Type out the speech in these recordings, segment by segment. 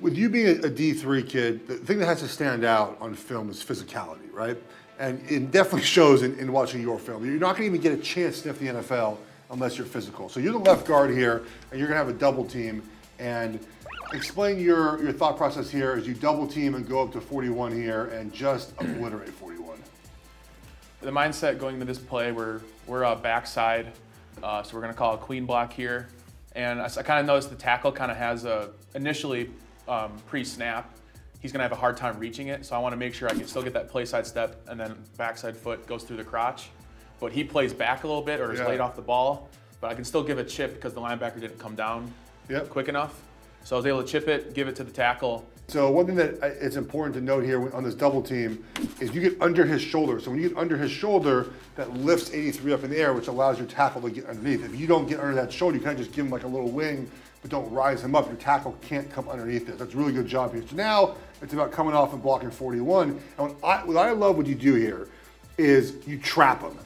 With you being a D3 kid, the thing that has to stand out on film is physicality, right? And it definitely shows in watching your film. You're not going to even get a chance to sniff the NFL unless you're physical. So you're the left guard here, and you're going to have a double team. And explain your thought process here as you double team and go up to 41 here and just obliterate 41. The mindset going into this play, we're backside, so we're going to call a queen block here. And I kind of noticed the tackle kind of has initially pre-snap, he's going to have a hard time reaching it. So I want to make sure I can still get that play side step, and then backside foot goes through the crotch. But he plays back a little bit or is late off the ball, but I can still give a chip because the linebacker didn't come down quick enough. So I was able to chip it, give it to the tackle. So one thing that it's important to note here on this double team is you get under his shoulder. So when you get under his shoulder, that lifts 83 up in the air, which allows your tackle to get underneath. If you don't get under that shoulder, you kind of just give him like a little wing, but don't rise him up. Your tackle can't come underneath it. That's a really good job here. So now it's about coming off and blocking 41. And what I love what you do here is you trap him.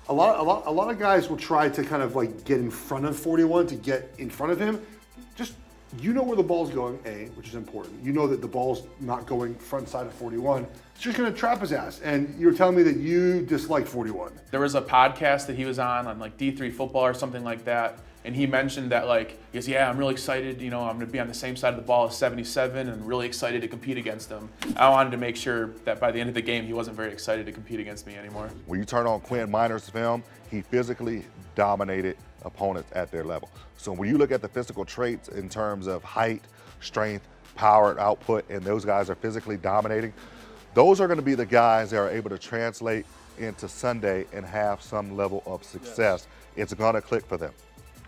A lot of guys will try to kind of like get in front of 41 to get in front of him. Just, you know where the ball's going, A, which is important. You know that the ball's not going front side of 41. It's just going to trap his ass. And you were telling me that you dislike 41. There was a podcast that he was on like D3 football or something like that. And he mentioned that like, he goes, yeah, I'm really excited. You know, I'm going to be on the same side of the ball as 77 and really excited to compete against him. I wanted to make sure that by the end of the game, he wasn't very excited to compete against me anymore. When you turn on Quinn Meinerz's film, he physically dominated opponents at their level. So when you look at the physical traits in terms of height, strength, power, output, and those guys are physically dominating, those are going to be the guys that are able to translate into Sunday and have some level of success. It's going to click for them.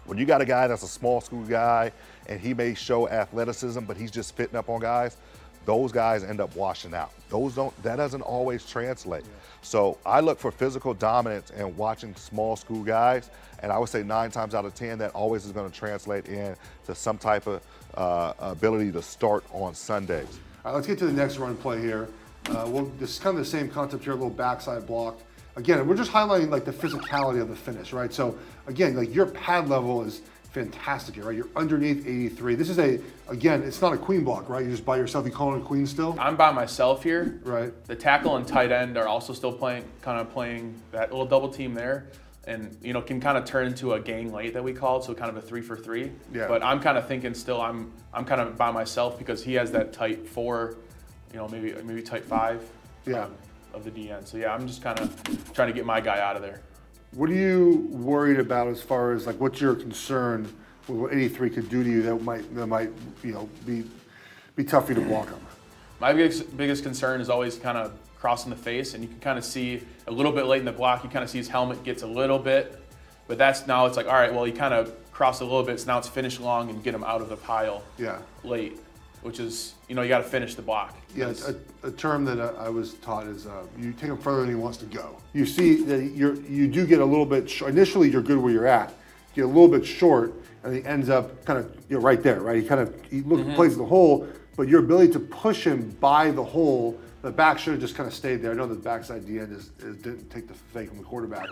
When you got a guy that's a small school guy and he may show athleticism, but he's just fitting up on guys, those guys end up washing out. That doesn't always translate. Yeah. So I look for physical dominance and watching small school guys, and I would say 9 times out of 10, that always is going to translate into some type of ability to start on Sundays. All right, let's get to the next run play here. This is kind of the same concept here, a little backside block. Again, we're just highlighting like the physicality of the finish, right? So again, like your pad level is fantastic here, right? You're underneath 83. This is again, it's not a queen block, right? You're just by yourself. You calling it a queen still? I'm by myself here. Right. The tackle and tight end are also still playing that little double team there. And, you know, can kind of turn into a gang late that we call it, so kind of a 3 for 3. Yeah. But I'm kind of thinking still I'm kind of by myself because he has that tight 4, you know, maybe tight 5. Yeah. Of the DN. So yeah, I'm just kind of trying to get my guy out of there. What are you worried about as far as like what's your concern with what 83 could do to you that might you know be tough for you to block him? My biggest concern is always kind of crossing the face, and you can kind of see a little bit late in the block. You kind of see his helmet gets a little bit, but now it's like, all right, well, he kind of crossed a little bit, so now it's finish long and get him out of the pile late, which is, you know, you got to finish the block. Yeah, a term that I was taught is you take him further than he wants to go. You see that you do get a little bit short. Initially, you're good where you're at. You get a little bit short, and he ends up kind of right there, right? He plays the hole, but your ability to push him by the hole, the back should have just kind of stayed there. I know the backside DN didn't take the fake from the quarterback,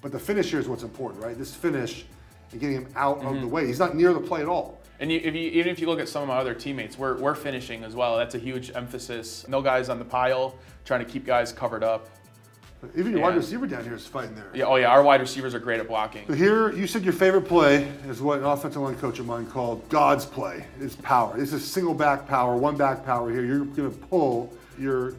but the finish here is what's important, right? This finish and getting him out of the way. He's not near the play at all. And even if you look at some of my other teammates, we're finishing as well. That's a huge emphasis. No guys on the pile, trying to keep guys covered up. Even your wide receiver down here is fighting there. Yeah, our wide receivers are great at blocking. So here, you said your favorite play is what an offensive line coach of mine called God's play. It's power. This is single back power, one back power here. You're going to pull. You're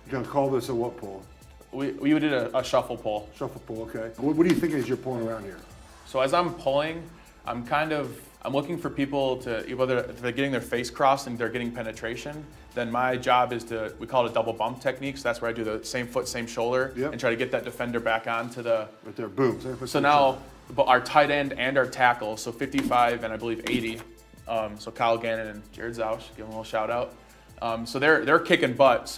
going to call this a what pull? We did a shuffle pull. Shuffle pull, okay. What do you think as you're pulling around here? So as I'm pulling, I'm looking for people to, whether if they're getting their face crossed and they're getting penetration, then my job is we call it a double bump technique. So that's where I do the same foot, same shoulder, and try to get that defender back onto the... Right there, boom. So now, our tight end and our tackle, so 55 and I believe 80, so Kyle Gannon and Jared Zausch, give them a little shout out. So they're kicking butt,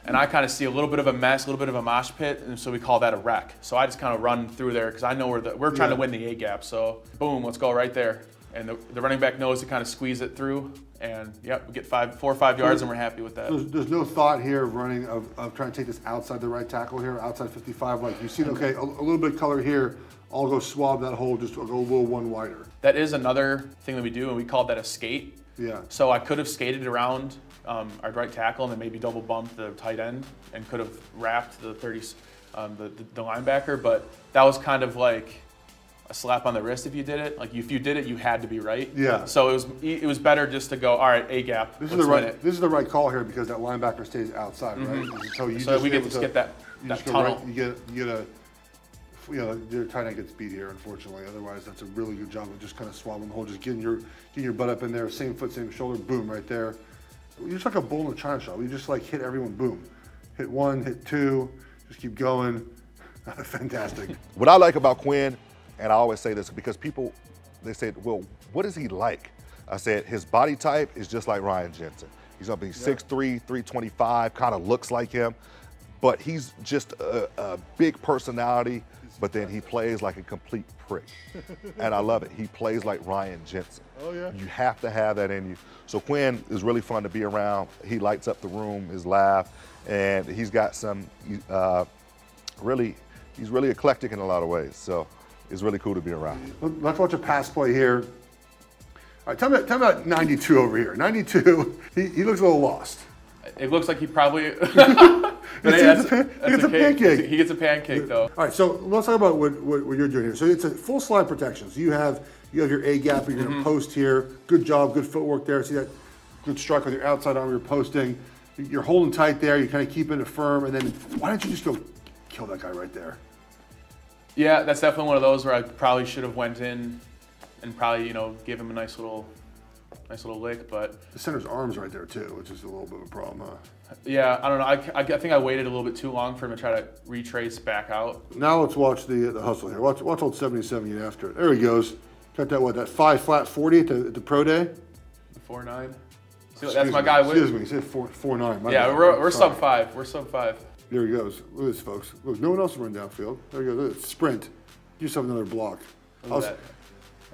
and I kind of see a little bit of a mess, a little bit of a mosh pit, and so we call that a wreck. So I just kind of run through there because I know we're trying to win the A gap. So boom, let's go right there. and the running back knows to kind of squeeze it through, and yep, we get 4 or 5 yards, and we're happy with that. There's no thought here of running of trying to take this outside the right tackle here, outside 55. Like you see, okay, a little bit of color here. I'll go swab that hole, just go a little one wider. That is another thing that we do, and we call that a skate. Yeah. So I could have skated around our right tackle and then maybe double bumped the tight end and could have wrapped the the linebacker, but that was kind of like a slap on the wrist if you did it. Like if you did it, you had to be right. Yeah. So it was better just to go, all right, A gap. This is the right call here because that linebacker stays outside, right? So we get to get that tunnel. Right, you get a. Your tight end gets beat here, unfortunately. Otherwise, that's a really good job of just kind of swabbing the hole, just getting your butt up in there, same foot, same shoulder, boom, right there. You're just like a bull in a china shop. You just like hit everyone, boom. Hit 1, hit 2, just keep going. Fantastic. What I like about Quinn, and I always say this because people, they said, well, what is he like? I said, his body type is just like Ryan Jensen. He's gonna be 6'3", 325, kind of looks like him, but he's just a big personality. But then he plays like a complete prick. And I love it. He plays like Ryan Jensen. Oh, yeah. You have to have that in you. So Quinn is really fun to be around. He lights up the room, his laugh, and he's got some, he's really eclectic in a lot of ways. So it's really cool to be around. Let's watch a pass play here. All right, tell me about 92 over here. 92, he looks a little lost. It looks like he probably. But hey, he gets a pancake. He gets a pancake though. All right, so let's talk about what you're doing here. So it's a full slide protection. So you have your A gap, you're going to post here. Good job, good footwork there. See that good strike with your outside arm, you're posting. You're holding tight there. You're kind of keeping it firm, and then why don't you just go kill that guy right there? Yeah, that's definitely one of those where I probably should have went in and probably gave him a nice little lick, but the center's arm's right there too, which is a little bit of a problem. Yeah, I don't know. I think I waited a little bit too long for him to try to retrace back out. Now let's watch the hustle here. Watch old 77 get after it. There he goes. Got that 5 flat 40 at the pro day. 4.9. That's my guy. Excuse me. He said 4.9. Yeah, we're sub 5. We're sub 5. There he goes. Look at this, folks. Look, no one else is running downfield. There he goes. Look at it. Sprint. Give yourself another block. Look at that.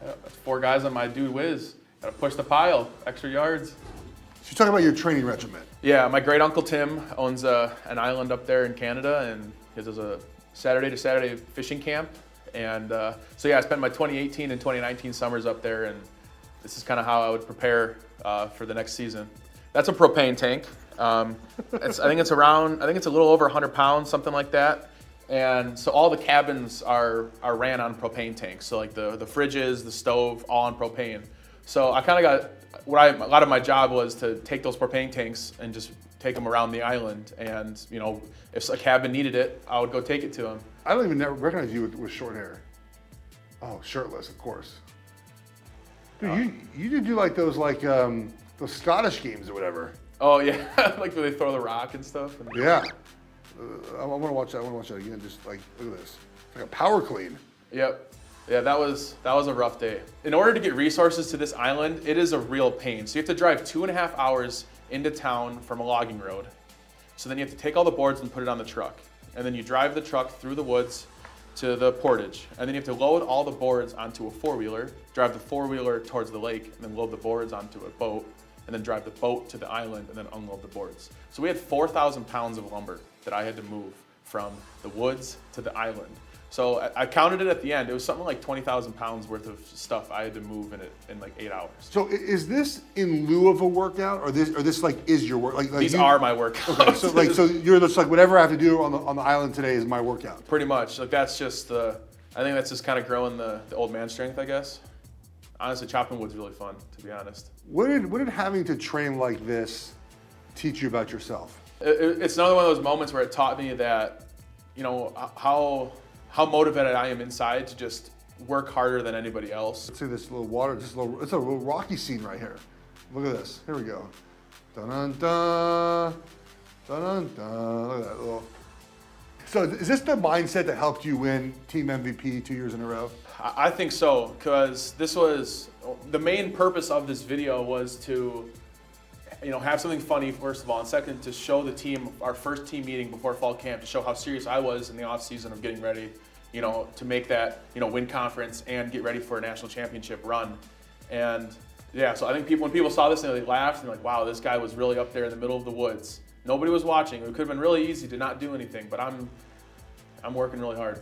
Yeah, that's 4 guys on my dude Wiz. Got to push the pile. Extra yards. So you're talking about your training regiment. Yeah, my great uncle Tim owns an island up there in Canada, and he does a Saturday to Saturday fishing camp. And so yeah, I spent my 2018 and 2019 summers up there, and this is kind of how I would prepare for the next season. That's a propane tank. I think it's a little over 100 pounds, something like that. And so all the cabins are ran on propane tanks. So like the fridges, the stove, all on propane. So I kind of got a lot of my job was to take those propane tanks and just take them around the island. And if a cabin needed it, I would go take it to them. I don't even recognize you with short hair. Oh, shirtless, of course. Dude, you did do like those Scottish games or whatever. Oh yeah, like where they throw the rock and stuff. Yeah. I want to watch that. I want to watch that again. Just like, look at this. It's like a power clean. Yep. Yeah, that was a rough day. In order to get resources to this island, it is a real pain. So you have to drive 2.5 hours into town from a logging road. So then you have to take all the boards and put it on the truck. And then you drive the truck through the woods to the portage. And then you have to load all the boards onto a 4-wheeler, drive the 4-wheeler towards the lake, and then load the boards onto a boat, and then drive the boat to the island, and then unload the boards. So we had 4,000 pounds of lumber that I had to move from the woods to the island. So I counted it at the end. It was something like 20,000 pounds worth of stuff I had to move in like 8 hours. So is this in lieu of a workout, or this like is your work? Like these are my workouts. Okay, so you're just like whatever I have to do on the island today is my workout. Pretty much. Like that's just I think that's just kind of growing the old man strength, I guess. Honestly, chopping wood's really fun, to be honest. What did having to train like this teach you about yourself? It's another one of those moments where it taught me that, how motivated I am inside to just work harder than anybody else. Let's see this little water, it's a little rocky scene right here. Look at this. Here we go. Dun dun dun. Dun dun dun. Look at that little. So is this the mindset that helped you win Team MVP 2 years in a row? I think so, because this was the main purpose of this video was to have something funny, first of all, and second, to show the team, our first team meeting before fall camp, to show how serious I was in the off season of getting ready, to make that, win conference and get ready for a national championship run. And yeah, so I think when people saw this, they laughed and like, wow, this guy was really up there in the middle of the woods. Nobody was watching. It could have been really easy to not do anything, but I'm working really hard.